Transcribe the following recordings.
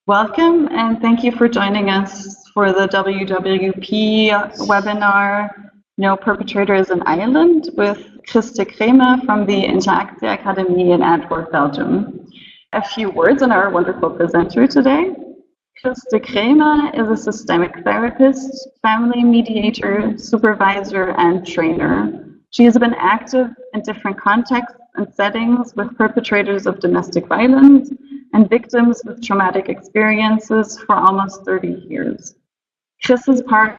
Welcome and thank you for joining us for the WWP webinar, No Perpetrator is an Island, with Kris Decraemer from the Interactie Academie in Antwerp, Belgium. A few words on our wonderful presenter today. Kris Decraemer is a systemic therapist, family mediator, supervisor, and trainer. She has been active in different contexts and settings with perpetrators of domestic violence and victims with traumatic experiences for almost 30 years. Kris is part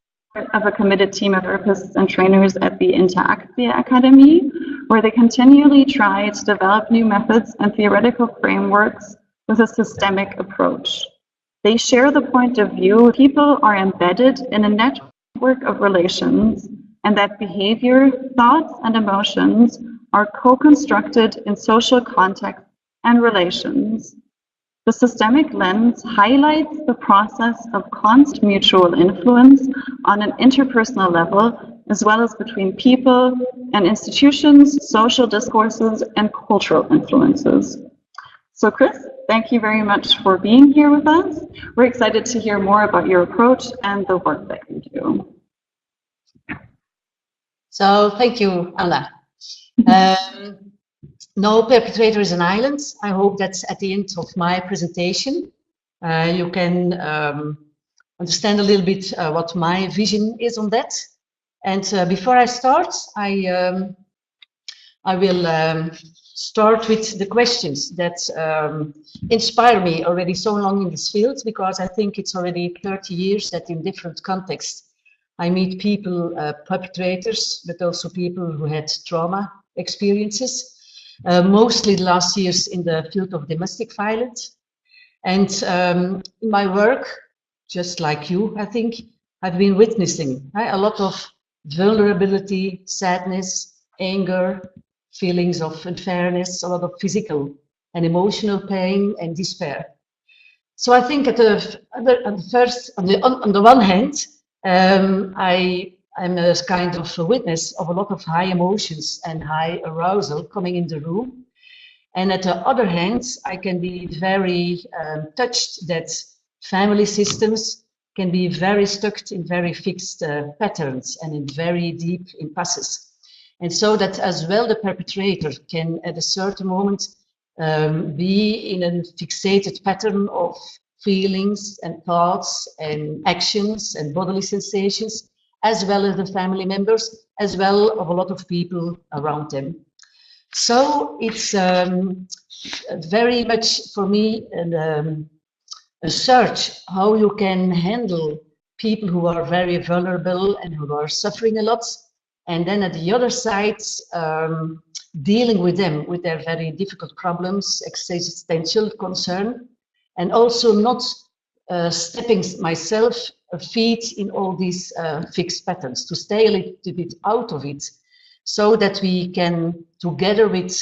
of a committed team of therapists and trainers at the Interactie Academie, where they continually try to develop new methods and theoretical frameworks with a systemic approach. They share the point of view people are embedded in a network of relations, and that behavior, thoughts, and emotions are co-constructed in social contexts and relations. The systemic lens highlights the process of constant mutual influence on an interpersonal level, as well as between people and institutions, social discourses, and cultural influences. So Kris, thank you very much for being here with us. We're excited to hear more about your approach and the work that you do. So thank you, Anna. No Perpetrator is an Island. I hope that's at the end of my presentation. You can understand a little bit what my vision is on that. And before I start, I will start with the questions that inspire me already so long in this field, because I think it's already 30 years that in different contexts I meet people, perpetrators, but also people who had trauma experiences. Mostly the last years in the field of domestic violence. And in my work, just like you, I think, I've been witnessing a lot of vulnerability, sadness, anger, feelings of unfairness, a lot of physical and emotional pain and despair. So I think on the one hand, I'm a kind of a witness of a lot of high emotions and high arousal coming in the room. And at the other hand, I can be very touched that family systems can be very stuck in very fixed patterns and in very deep impasses. And so that as well the perpetrator can at a certain moment be in a fixated pattern of feelings and thoughts and actions and bodily sensations, as well as the family members, as well of a lot of people around them. So it's very much for me a search how you can handle people who are very vulnerable and who are suffering a lot, and then at the other side, dealing with them, with their very difficult problems, existential concern, and also not stepping myself feet in all these fixed patterns, to stay a little bit out of it, so that we can, together with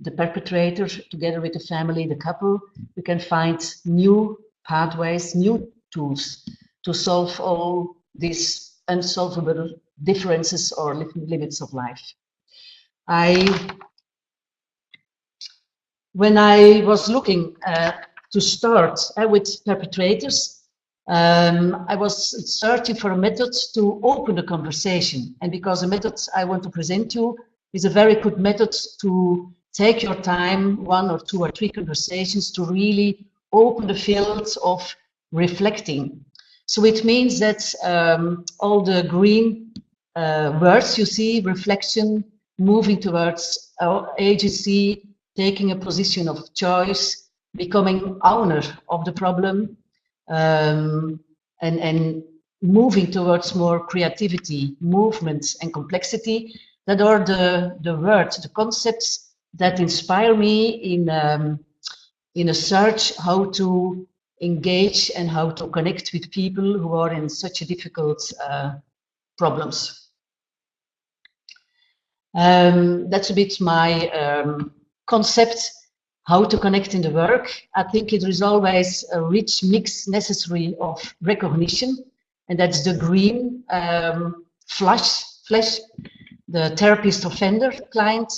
the perpetrator, together with the family, the couple, we can find new pathways, new tools to solve all these unsolvable differences or limits of life. When I was looking to start with perpetrators, I was searching for a method to open the conversation, and because the method I want to present you is a very good method to take your time, 1 or 2 or 3 conversations, to really open the field of reflecting. So it means that all the green words you see, reflection, moving towards agency, taking a position of choice, becoming owner of the problem, and moving towards more creativity, movement, and complexity. That are the words, the concepts that inspire me in a search how to engage and how to connect with people who are in such a difficult problems. That's a bit my concept. How to connect in the work. I think it is always a rich mix necessary of recognition, and that's the green flash, the therapist, offender, client,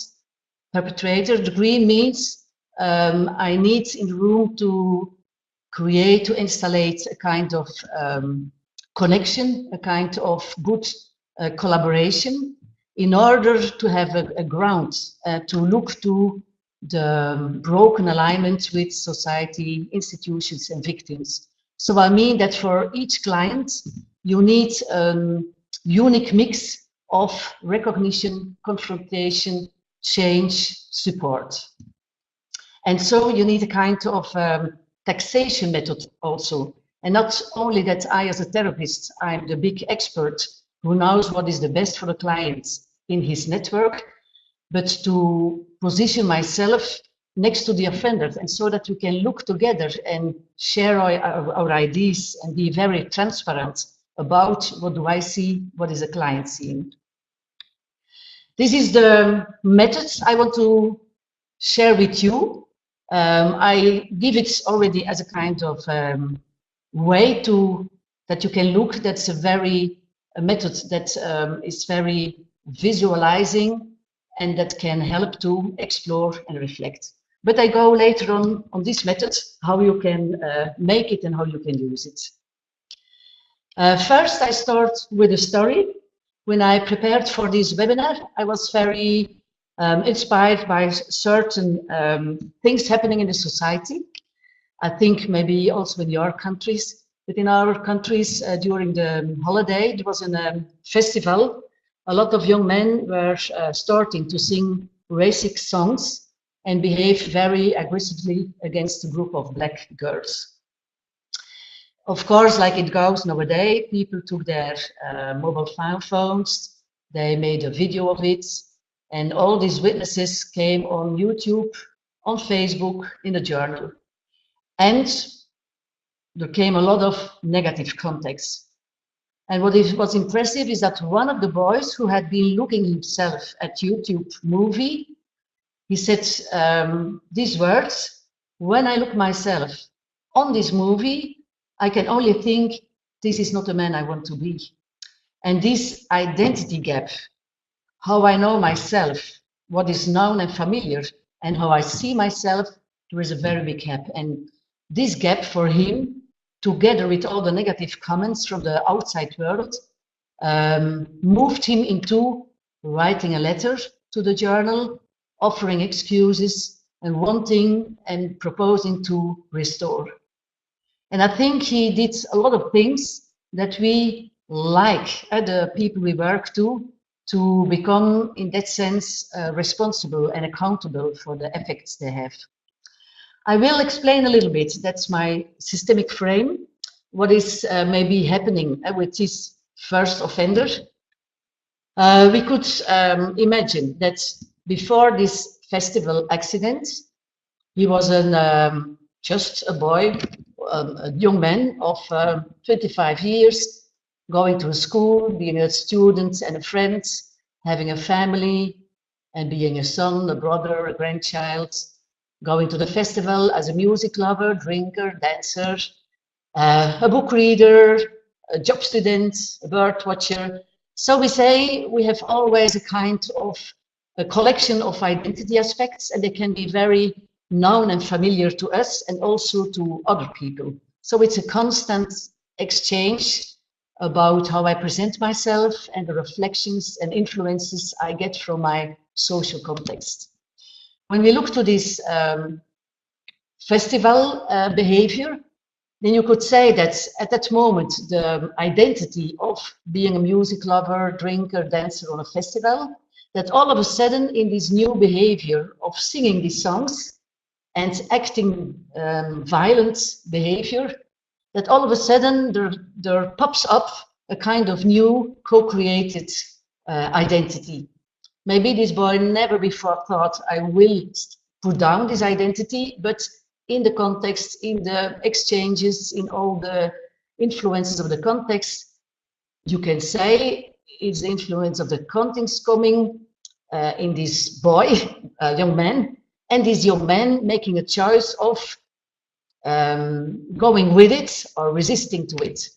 perpetrator. The green means I need in the room to create, to installate a kind of connection, a kind of good collaboration in order to have a ground to look to the broken alignment with society, institutions, and victims. So I mean that for each client, you need a unique mix of recognition, confrontation, change, support. And so you need a kind of taxation method also. And not only that I, as a therapist, I'm the big expert who knows what is the best for the clients in his network, but to position myself next to the offenders, and so that we can look together and share our ideas and be very transparent about what do I see, what is a client seeing. This is the methods I want to share with you. I give it already as a kind of way that you can look. That's a method that is very visualizing and that can help to explore and reflect. But I go later on this method, how you can make it and how you can use it. First, I start with a story. When I prepared for this webinar, I was very inspired by certain things happening in the society. I think maybe also in your countries. But in our countries, during the holiday, there was a festival. A lot of young men were starting to sing racist songs and behave very aggressively against a group of black girls. Of course, like it goes nowadays, people took their mobile phones, they made a video of it, and all these witnesses came on YouTube, on Facebook, in the journal. And there came a lot of negative context. And what was impressive is that one of the boys who had been looking himself at YouTube movie, he said these words: when I look myself on this movie, I can only think this is not the man I want to be. And this identity gap, how I know myself, what is known and familiar, and how I see myself, there is a very big gap. And this gap for him, together with all the negative comments from the outside world, moved him into writing a letter to the journal, offering excuses and wanting and proposing to restore. And I think he did a lot of things that we like, the people we work to become, in that sense, responsible and accountable for the effects they have. I will explain a little bit, that's my systemic frame, what is maybe happening with this first offender. We could imagine that before this festival accident, he was just a boy, a young man of 25 years, going to school, being a student and a friend, having a family, and being a son, a brother, a grandchild, going to the festival as a music lover, drinker, dancer, a book reader, a job student, a bird watcher. So we say we have always a kind of a collection of identity aspects, and they can be very known and familiar to us and also to other people. So it's a constant exchange about how I present myself and the reflections and influences I get from my social context. When we look to this festival behavior, then you could say that at that moment, the identity of being a music lover, drinker, dancer on a festival, that all of a sudden in this new behavior of singing these songs and acting violent behavior, that all of a sudden there pops up a kind of new co-created identity. Maybe this boy never before thought, I will put down this identity, but in the context, in the exchanges, in all the influences of the context, you can say it's the influence of the context coming in this boy, young man, and this young man making a choice of going with it or resisting to it.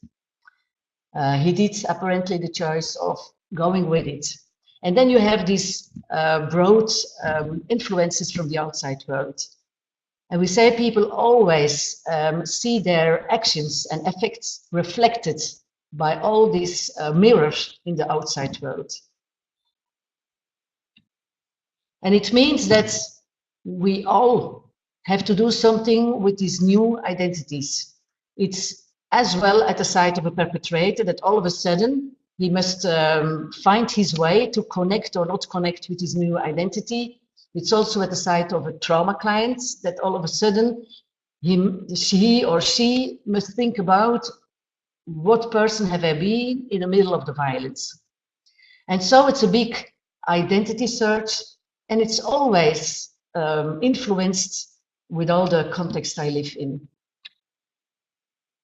He did apparently the choice of going with it. And then you have these broad influences from the outside world. And we say people always see their actions and effects reflected by all these mirrors in the outside world. And it means that we all have to do something with these new identities. It's as well at the side of a perpetrator that all of a sudden he must find his way to connect or not connect with his new identity. It's also at the side of a trauma client that all of a sudden he or she must think about what person have I been in the middle of the violence. And so it's a big identity search, and it's always influenced with all the context I live in.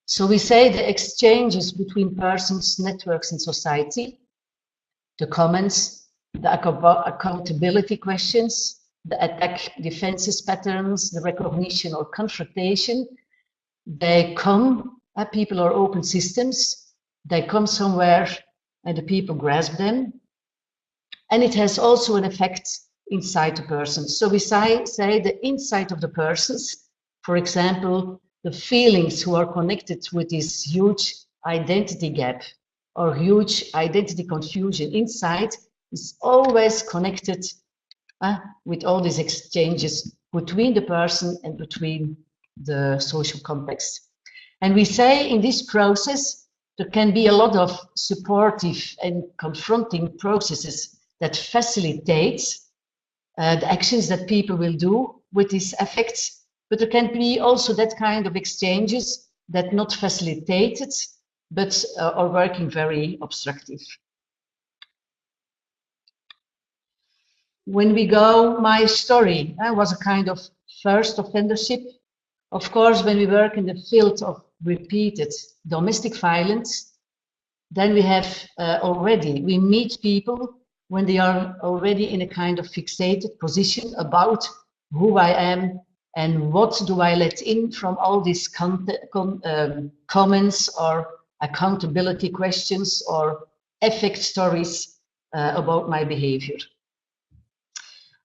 So we say the exchanges between persons, networks, and society, the comments, the accountability questions, the attack defenses patterns, the recognition or confrontation, they come, people are open systems, they come somewhere and the people grasp them. And it has also an effect inside the person. So we say the inside of the persons, for example, the feelings who are connected with this huge identity gap or huge identity confusion inside is always connected with all these exchanges between the person and between the social context. And we say in this process, there can be a lot of supportive and confronting processes that facilitate the actions that people will do with these affects. But there can be also that kind of exchanges that not facilitated, but are working very obstructive. When we go, my story was a kind of first offendership. Of course, when we work in the field of repeated domestic violence, then we have we meet people when they are already in a kind of fixated position about who I am and what do I let in from all these comments or accountability questions or effect stories about my behavior.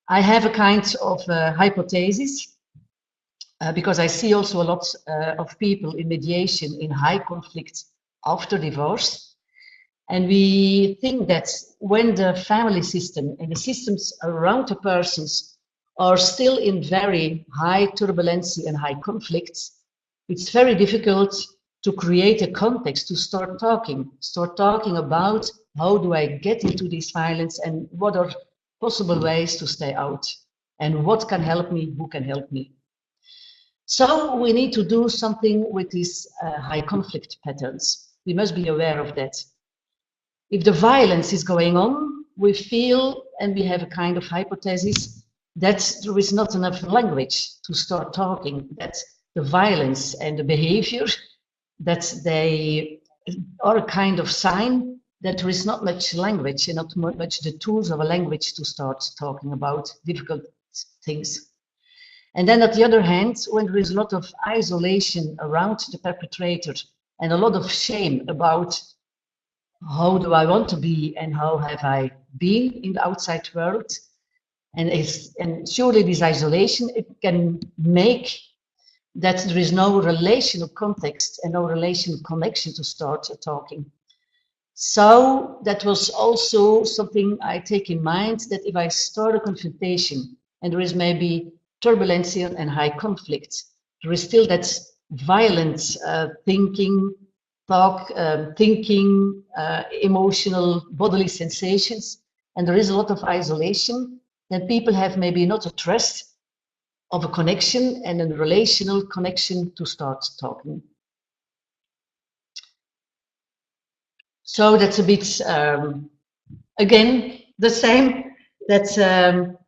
I have a kind of hypothesis because I see also a lot of people in mediation in high conflict after divorce. And we think that when the family system and the systems around the persons are still in very high turbulency and high conflicts, it's very difficult to create a context to start talking about how do I get into this violence and what are possible ways to stay out and what can help me, who can help me. So we need to do something with these high conflict patterns. We must be aware of that. If the violence is going on, we feel, and we have a kind of hypothesis, that there is not enough language to start talking, that the violence and the behavior, that they are a kind of sign that there is not much language and not much the tools of a language to start talking about difficult things. And then, on the other hand, when there is a lot of isolation around the perpetrator and a lot of shame about how do I want to be and how have I been in the outside world, and surely this isolation, it can make that there is no relational context and no relational connection to start talking. So that was also something I take in mind, that if I start a confrontation and there is maybe turbulence and high conflict, there is still that violent thinking, emotional bodily sensations, and there is a lot of isolation, then people have maybe not a trust of a connection and a relational connection to start talking. So that's a bit, again, the same, that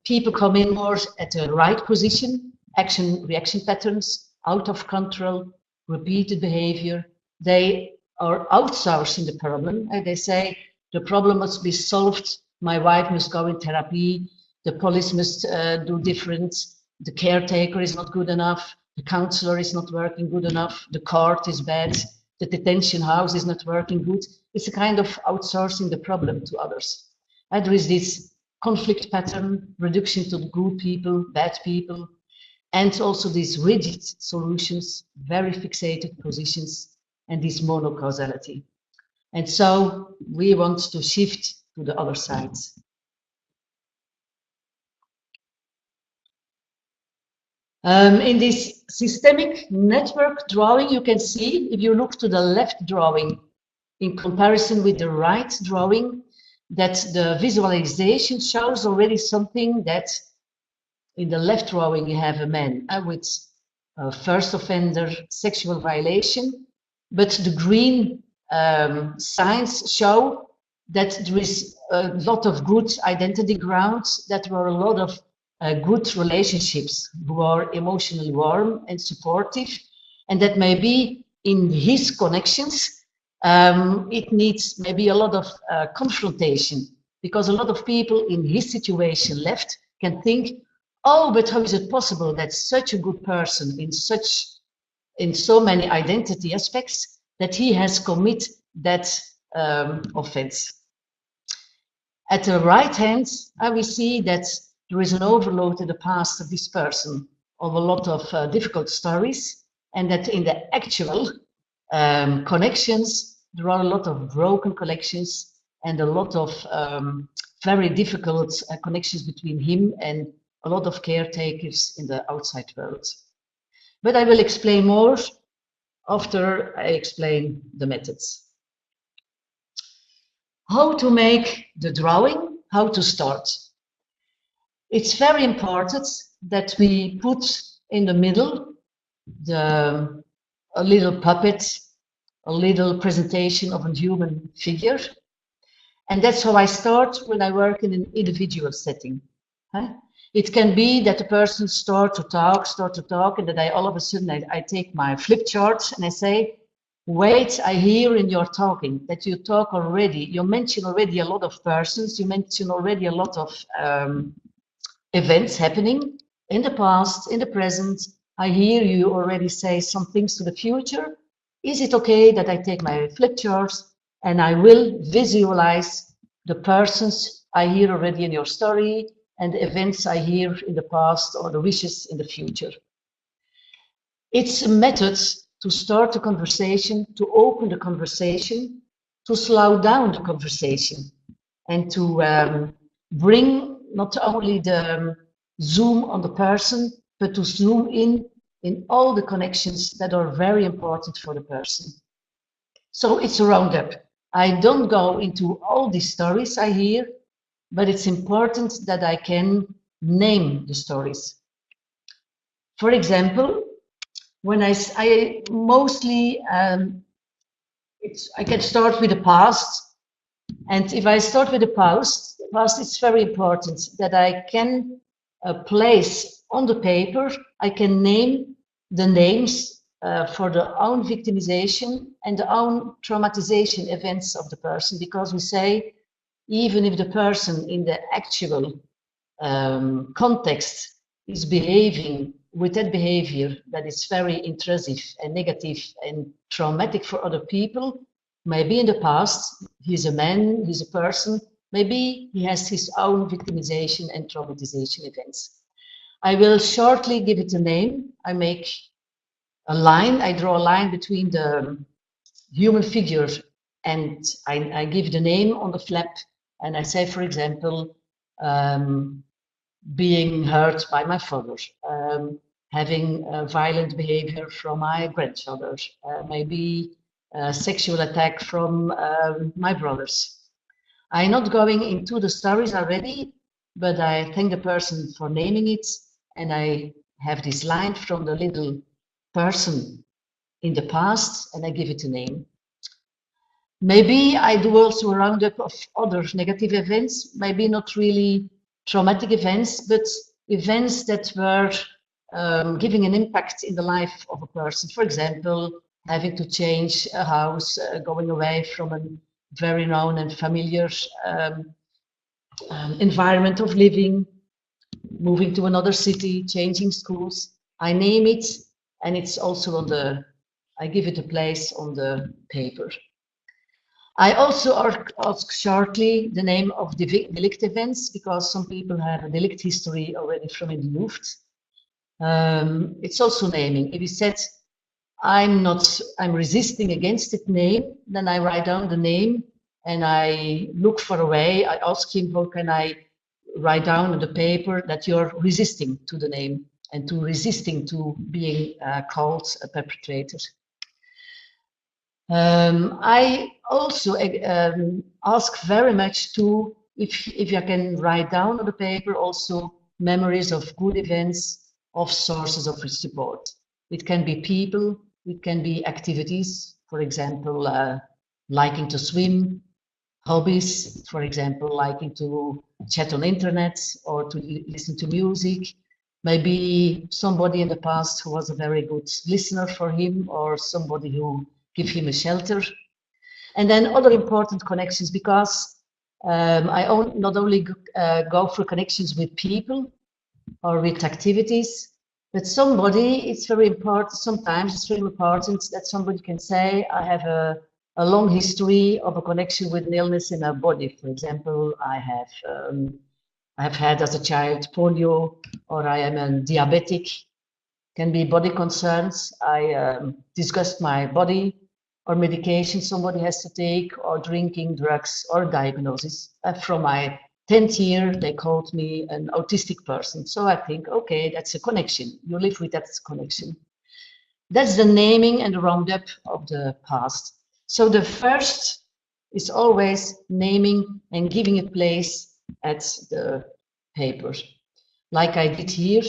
people come in more at the right position, action-reaction patterns, out of control, repeated behavior. They are outsourcing the problem, and they say the problem must be solved, my wife must go in therapy, the police must do different, the caretaker is not good enough, the counselor is not working good enough, the court is bad, the detention house is not working good. It's a kind of outsourcing the problem to others. And there is this conflict pattern, reduction to good people, bad people. and also these rigid solutions, very fixated positions, and this monocausality. And so we want to shift to the other side. In this systemic network drawing, you can see, if you look to the left drawing in comparison with the right drawing, that the visualization shows already something that in the left drawing you have a man with first offender sexual violation, but the green signs show that there is a lot of good identity grounds, that there are a lot of good relationships who are emotionally warm and supportive, and that maybe in his connections it needs maybe a lot of confrontation, because a lot of people in his situation left can think, oh, but how is it possible that such a good person in so many identity aspects that he has committed that offense. At the right hand, we see that there is an overload in the past of this person of a lot of difficult stories, and that in the actual connections, there are a lot of broken connections and a lot of very difficult connections between him and a lot of caretakers in the outside world. But I will explain more after I explain the methods. How to make the drawing, how to start. It's very important that we put in the middle a little puppet, a little presentation of a human figure. And that's how I start when I work in an individual setting. It can be that the person start to talk, and that all of a sudden I take my flip chart and I say, wait, I hear in your talking that you talk already, you mention already a lot of persons, you mention already a lot of events happening in the past, in the present. I hear you already say some things to the future. Is it okay that I take my flip charts and I will visualize the persons I hear already in your story and the events I hear in the past or the wishes in the future? It's a method to start a conversation, to open the conversation, to slow down the conversation, and to bring not only the zoom on the person, but to zoom in all the connections that are very important for the person. So it's a roundup. I don't go into all these stories I hear, but it's important that I can name the stories. For example, when I mostly, I can start with the past. And if I start with the past, it's very important that I can place on the paper, I can name the names for the own victimization and the own traumatization events of the person, because we say, even if the person in the actual context is behaving with that behavior that is very intrusive and negative and traumatic for other people, maybe in the past, he's a man, he's a person, maybe he has his own victimization and traumatization events. I will shortly give it a name. I make a line, I draw a line between the human figure and I give the name on the flap, and I say, for example, being hurt by my father, having violent behavior from my grandfather, maybe a sexual attack from my brothers. I'm not going into the stories already, but I thank the person for naming it, and I have this line from the little person in the past, and I give it a name. Maybe I do also a roundup of other negative events, maybe not really traumatic events, but events that were giving an impact in the life of a person. For example, having to change a house, going away from a very known and familiar environment of living, moving to another city, changing schools. I name it, and it's also on the, I give it a place on the paper. I also ask shortly the name of the delict events, because some people have a delict history already from in the youth. It's also naming. If he said, I'm resisting against that name, then I write down the name and I look for a way. I ask him, how can I write down on the paper that you're resisting to the name and to resisting to being called a perpetrator. I also ask very much to, if you can write down on the paper also memories of good events, of sources of support. It can be people, it can be activities, for example, liking to swim, hobbies, for example, liking to chat on internet or to listen to music. Maybe somebody in the past who was a very good listener for him, or somebody who give him a shelter. And then other important connections, because I not only go for connections with people or with activities, but somebody, it's very important, sometimes it's very important that somebody can say, I have a long history of a connection with an illness in our body. For example, I have had as a child polio, or I am a diabetic, can be body concerns. I discussed my body, or medication somebody has to take, or drinking drugs, or diagnosis. From my 10th year, they called me an autistic person. So I think, okay, that's a connection. You live with that connection. That's the naming and the roundup of the past. So the first is always naming and giving a place at the paper. Like I did here,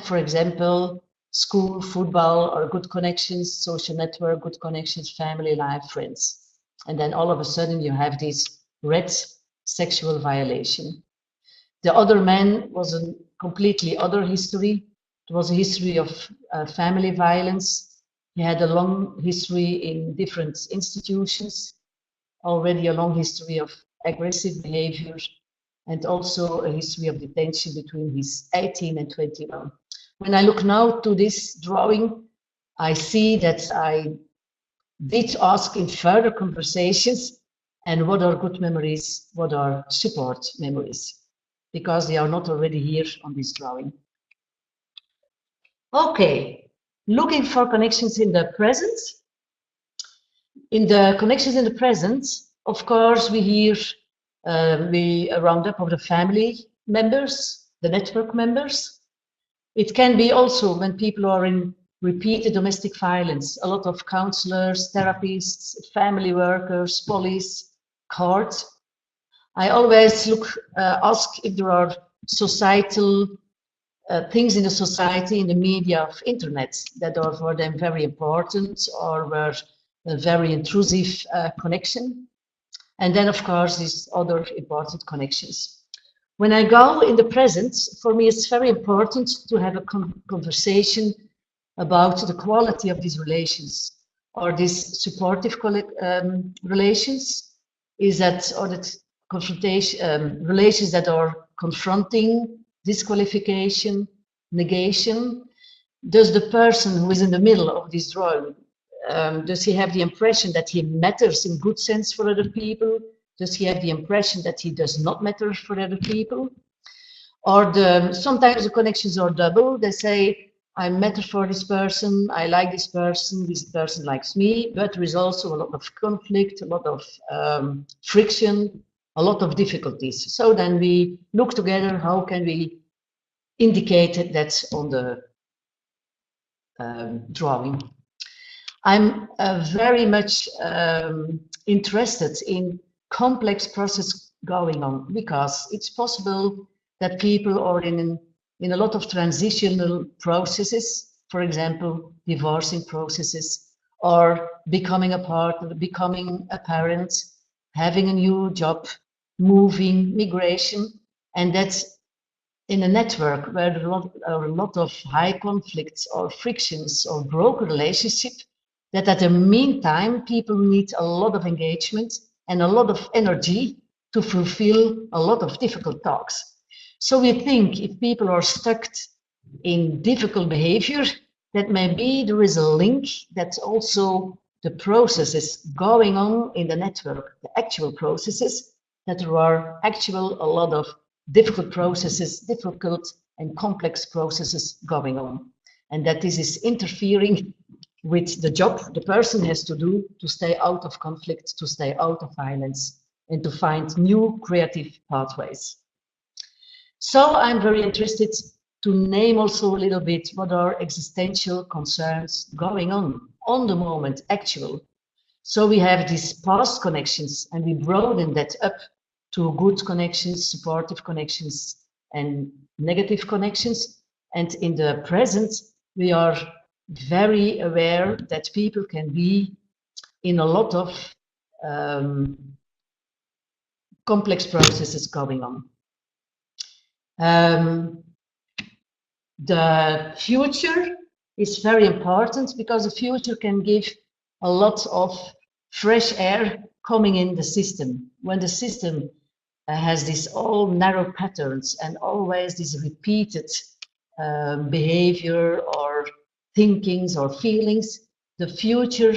for example, school, football, or good connections, social network, good connections, family life, friends. And then all of a sudden you have this red sexual violation. The other man was a completely other history. It was a history of family violence. He had a long history in different institutions, already a long history of aggressive behavior, and also a history of detention between his 18 and 21. When I look now to this drawing, I see that I did ask in further conversations, and what are good memories, what are support memories, because they are not already here on this drawing. Okay, looking for connections in the present. In the connections in the present, of course, we hear a roundup of the family members, the network members. It can be also when people are in repeated domestic violence, a lot of counselors, therapists, family workers, police, court. I always ask if there are societal things in the society, in the media, of internet that are for them very important, or were a very intrusive connection. And then, of course, these other important connections. When I go in the present, for me, it's very important to have a conversation about the quality of these relations, or these supportive relations, or that confrontation, relations that are confronting, disqualification, negation. Does the person who is in the middle of this drawing, does he have the impression that he matters in good sense for other people? Does he have the impression that he does not matter for other people? Or sometimes the connections are double. They say, I matter for this person, I like this person likes me, but there is also a lot of conflict, a lot of friction, a lot of difficulties. So then we look together, how can we indicate that on the drawing. I'm very much interested in complex process going on, because it's possible that people are in a lot of transitional processes, for example, divorcing processes, or becoming a partner, becoming a parent, having a new job, moving, migration, and that's in a network where there are a lot of high conflicts or frictions or broken relationships, that at the meantime, people need a lot of engagement and a lot of energy to fulfill a lot of difficult tasks. So we think if people are stuck in difficult behavior, that maybe there is a link that also the processes going on in the network, the actual processes, that there are a lot of difficult processes, difficult and complex processes going on, and that this is interfering with the job the person has to do to stay out of conflict, to stay out of violence, and to find new creative pathways. So I'm very interested to name also a little bit what are existential concerns going on the moment, actual. So we have these past connections, and we broaden that up to good connections, supportive connections, and negative connections. And in the present, we are very aware that people can be in a lot of complex processes going on. The future is very important because the future can give a lot of fresh air coming in the system. When the system has these all narrow patterns and always this repeated behavior or thinkings or feelings, the future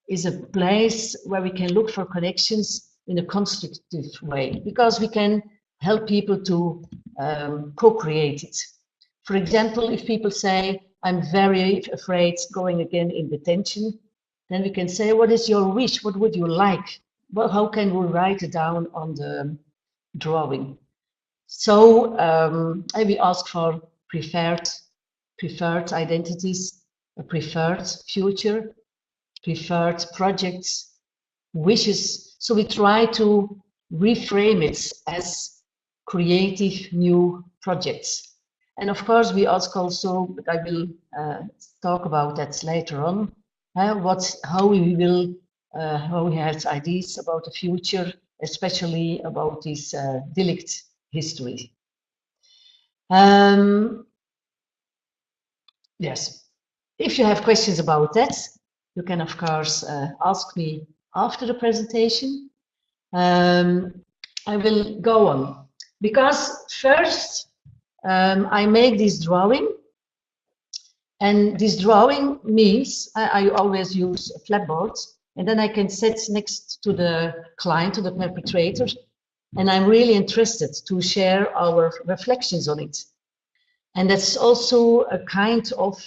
is a place where we can look for connections in a constructive way, because we can help people to co-create it. For example, if people say, I'm very afraid going again in detention, then we can say, what is your wish? What would you like? Well, how can we write it down on the drawing? So we ask for preferred identities, a preferred future, preferred projects, wishes. So we try to reframe it as creative new projects. And of course, we ask also, but I will talk about that later on, how we have ideas about the future, especially about this delict history. Yes, if you have questions about that, you can of course ask me after the presentation. I will go on, because first I make this drawing, and this drawing means I always use a flatboard, and then I can sit next to the client, to the perpetrator, and I'm really interested to share our reflections on it. And that's also a kind of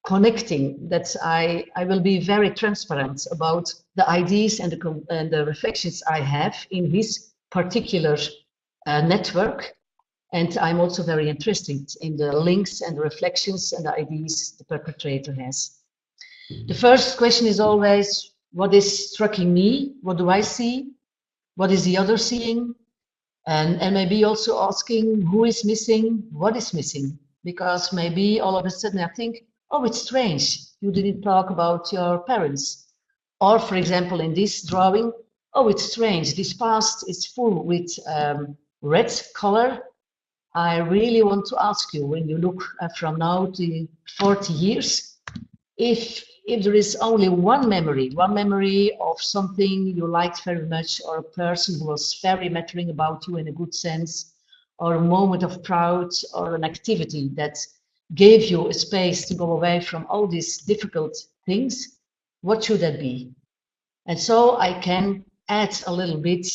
connecting, that I will be very transparent about the ideas and the reflections I have in his particular network. And I'm also very interested in the links and the reflections and the ideas the perpetrator has. The first question is always, what is striking me? What do I see? What is the other seeing? And maybe also asking, who is missing? What is missing? Because maybe all of a sudden I think, oh, it's strange, you didn't talk about your parents. Or for example, in this drawing, oh, it's strange, this past is full with red color. I really want to ask you, when you look from now to 40 years, if there is only one memory of something you liked very much, or a person who was very mattering about you in a good sense, or a moment of pride, or an activity that gave you a space to go away from all these difficult things, what should that be? And so I can add a little bit,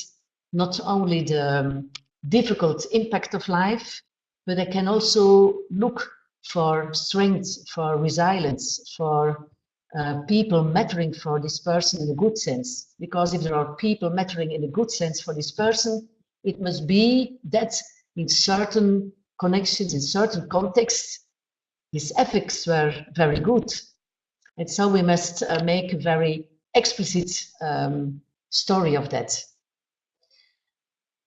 not only the difficult impact of life, but I can also look for strength, for resilience, for people mattering for this person in a good sense. Because if there are people mattering in a good sense for this person, it must be that in certain connections, in certain contexts, his ethics were very good. And so we must make a very explicit story of that.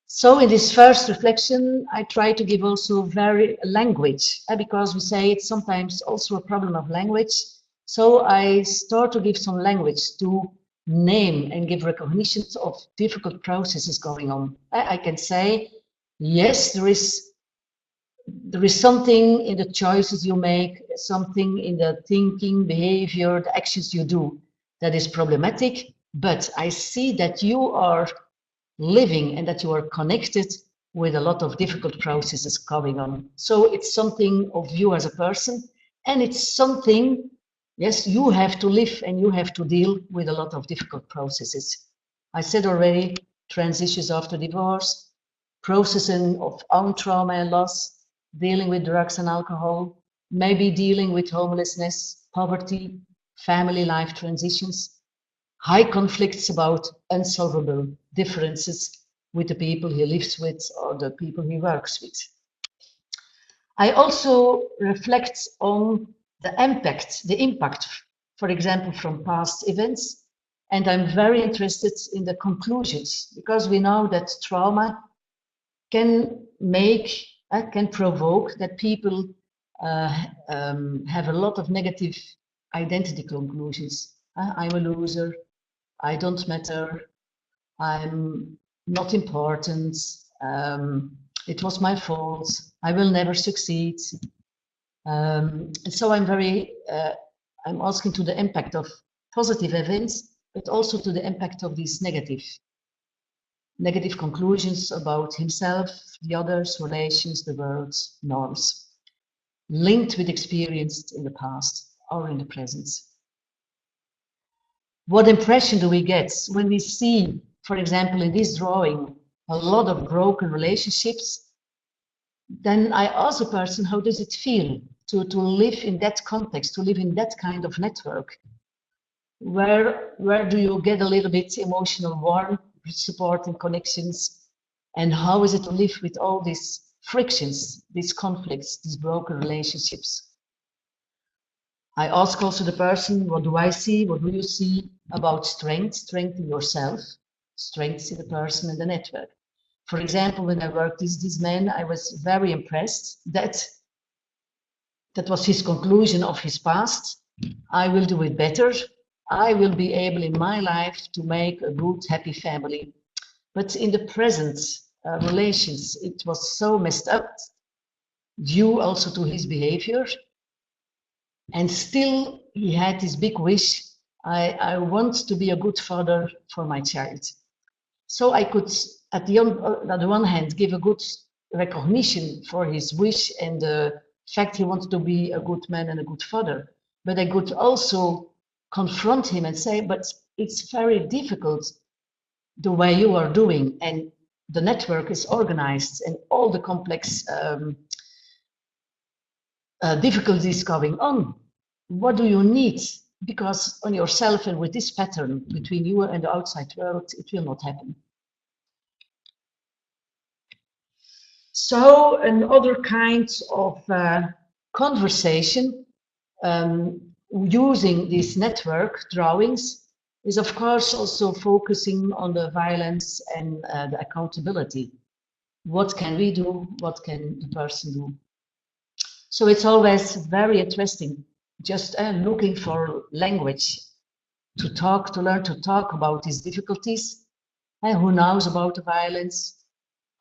So in this first reflection, I try to give also very language, because we say it's sometimes also a problem of language. So I start to give some language to name and give recognition of difficult processes going on. I can say, yes, there is something in the choices you make, something in the thinking, behavior, the actions you do that is problematic, but I see that you are living and that you are connected with a lot of difficult processes going on. So it's something of you as a person, and it's something, yes, you have to live and you have to deal with a lot of difficult processes. I said already, transitions after divorce, processing of own trauma and loss, dealing with drugs and alcohol, maybe dealing with homelessness, poverty, family life transitions, high conflicts about unsolvable differences with the people he lives with or the people he works with. I also reflect on the impact, for example, from past events, and I'm very interested in the conclusions, because we know that trauma can provoke that people have a lot of negative identity conclusions. I'm a loser, I don't matter, I'm not important, it was my fault, I will never succeed. And so I'm asking to the impact of positive events, but also to the impact of these negative conclusions about himself, the others, relations, the world, norms, linked with experience in the past or in the present. What impression do we get when we see, for example, in this drawing, a lot of broken relationships? Then I ask a person, how does it feel to live in that context, to live in that kind of network? Where do you get a little bit emotional warmth, support and connections? And how is it to live with all these frictions, these conflicts, these broken relationships? I ask also the person, what do I see? What do you see about strength in yourself, strengths in the person and the network? For example, when I worked with this man, I was very impressed that was his conclusion of his past. I will do it better. I will be able in my life to make a good, happy family. But in the present relations, it was so messed up, due also to his behavior. And still, he had this big wish, I want to be a good father for my child. So I could, on the one hand, give a good recognition for his wish and the fact he wanted to be a good man and a good father. But I could also confront him and say, but it's very difficult the way you are doing, and the network is organized and all the complex difficulties going on. What do you need? Because on yourself and with this pattern between you and the outside world, it will not happen. So another kind of conversation using these network drawings is of course also focusing on the violence and the accountability. What can we do? What can the person do? So it's always very interesting just looking for language to learn to talk about these difficulties. Who knows about the violence?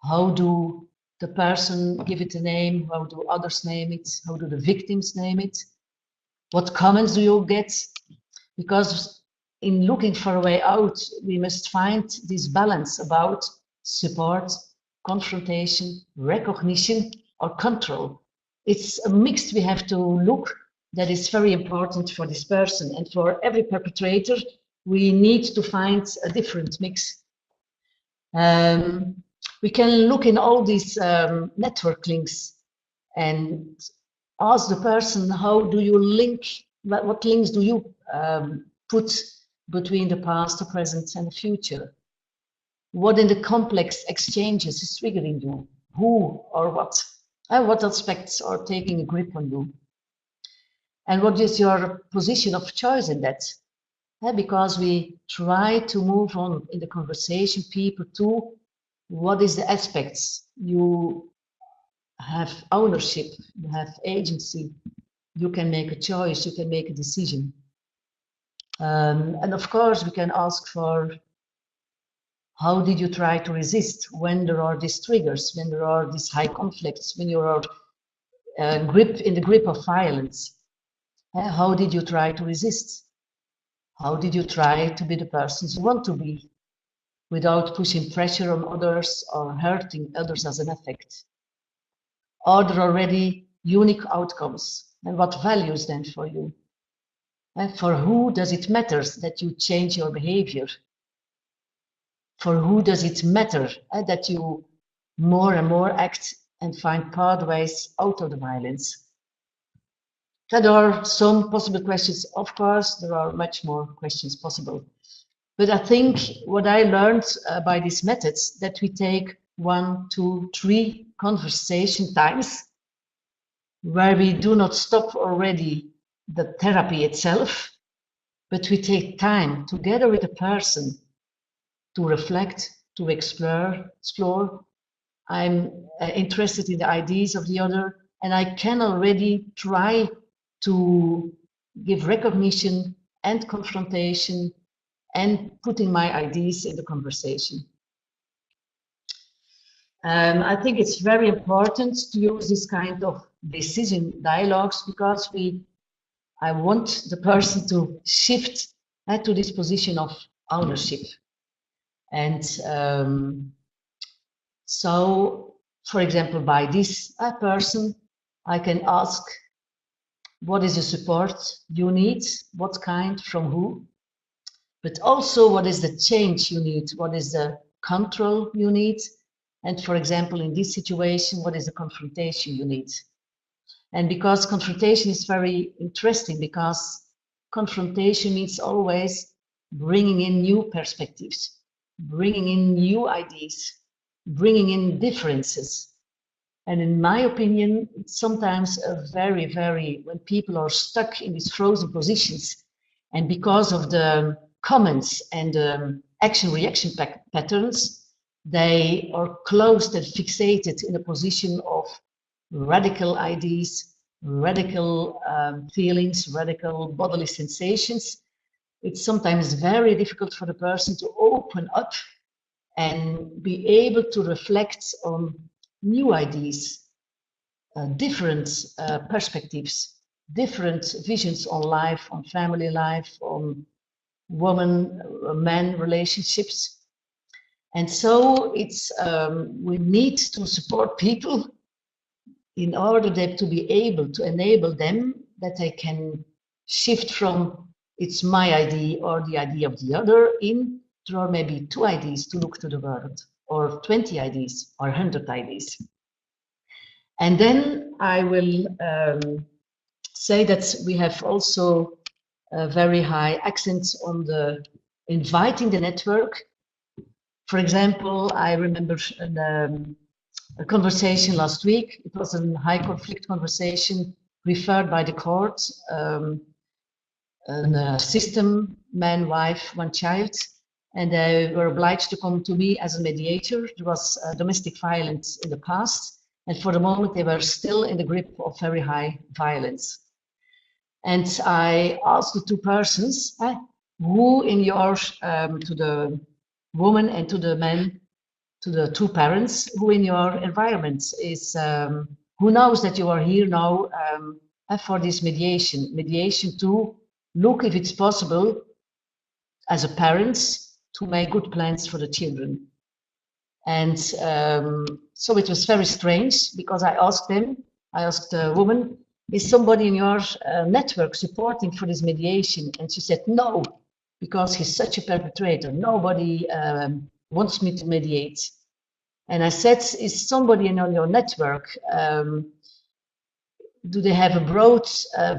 How do the person give it a name? How do others name it? How do the victims name it? What comments do you get? Because in looking for a way out, we must find this balance about support, confrontation, recognition, or control. It's a mix we have to look that is very important for this person. And for every perpetrator, we need to find a different mix. We can look in all these network links and ask the person, how do you link, what links do you put between the past, the present, and the future? What in the complex exchanges is triggering you? Who or what? What aspects are taking a grip on you? And what is your position of choice in that? Because we try to move on in the conversation, people to what is the aspects you have ownership, you have agency, you can make a choice, you can make a decision. And of course, we can ask for how did you try to resist when there are these triggers, when there are these high conflicts, when you are in the grip of violence? How did you try to resist? How did you try to be the persons you want to be without pushing pressure on others or hurting others as an effect? Are there already unique outcomes? And what values then for you? And for who does it matter that you change your behavior? For who does it matter that you more and more act and find pathways out of the violence. There are some possible questions, of course, there are much more questions possible. But I think what I learned by these methods, that we take 1, 2, 3 conversation times where we do not stop already the therapy itself, but we take time together with the person to reflect, to explore. I'm interested in the ideas of the other, and I can already try to give recognition and confrontation and putting my ideas in the conversation. I think it's very important to use this kind of decision dialogues, because I want the person to shift to this position of ownership. And so, for example, by this person, I can ask, what is the support you need? What kind, from who? But also, what is the change you need? What is the control you need? And for example, in this situation, what is the confrontation you need? And because confrontation is very interesting, because confrontation means always bringing in new perspectives, bringing in new ideas, bringing in differences. And in my opinion, it's sometimes a very, when people are stuck in these frozen positions, and because of the comments and action-reaction patterns, they are closed and fixated in a position of radical ideas, radical feelings, radical bodily sensations. It's sometimes very difficult for the person to open up and be able to reflect on new ideas, different perspectives, different visions on life, on family life, on woman-man relationships. And so it's we need to support people in order to be able to enable them that they can shift from it's my idea or the idea of the other in there are maybe 2 ideas to look to the world, or 20 ideas or 100 ideas. And then I will say that we have also a very high accent on the inviting the network. For example, I remember a conversation last week. It was a high conflict conversation referred by the court, a system, man, wife, 1 child, and they were obliged to come to me as a mediator. There was domestic violence in the past, and for the moment they were still in the grip of very high violence. And I asked the 2 persons, who in your, to the woman and to the man, to the 2 parents, who in your environment is, who knows that you are here now for this mediation to look if it's possible as a parent to make good plans for the children. And so it was very strange, because I asked the woman, is somebody in your network supporting for this mediation? And she said, no, because he's such a perpetrator. Nobody wants me to mediate. And I said, is somebody in your network, do they have a broad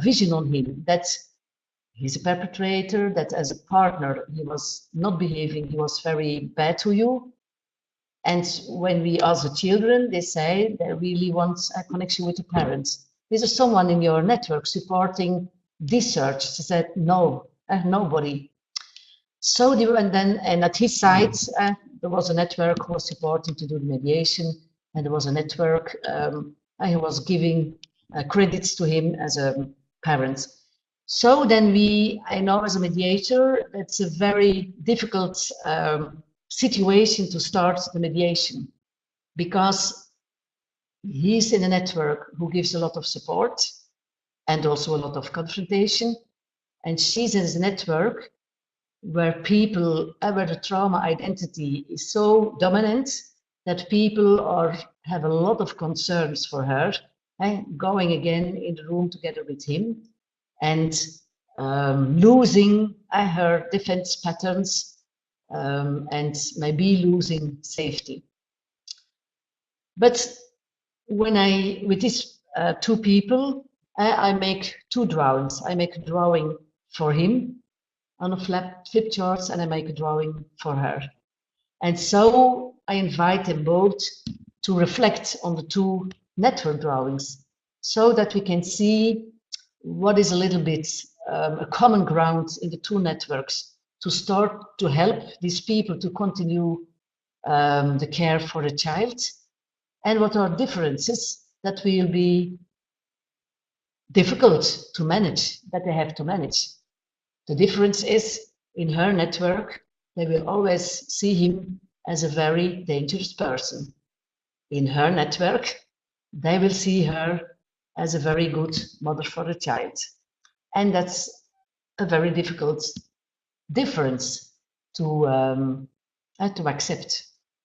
vision on him, that he's a perpetrator, that as a partner he was not behaving, he was very bad to you? And when we ask the children, they say they really want a connection with the parents. Is there someone in your network supporting this search? She said, no, nobody. So they went then, and at his side, there was a network who was supporting to do the mediation, and there was a network who was giving credits to him as a parent. So then I know as a mediator, it's a very difficult situation to start the mediation, because he's in a network who gives a lot of support and also a lot of confrontation, and she's in a network where where the trauma identity is so dominant that people have a lot of concerns for her, going again in the room together with him, and losing her defense patterns, and maybe losing safety. But with these two people, I make two drawings. I make a drawing for him on a flip chart, and I make a drawing for her. And so I invite them both to reflect on the two network drawings so that we can see what is a little bit a common ground in the two networks to start to help these people to continue the care for the child, and what are differences that will be difficult to manage, that they have to manage. The difference is, in her network, they will always see him as a very dangerous person. In her network, they will see her as a very good mother for the child. And that's a very difficult difference to accept.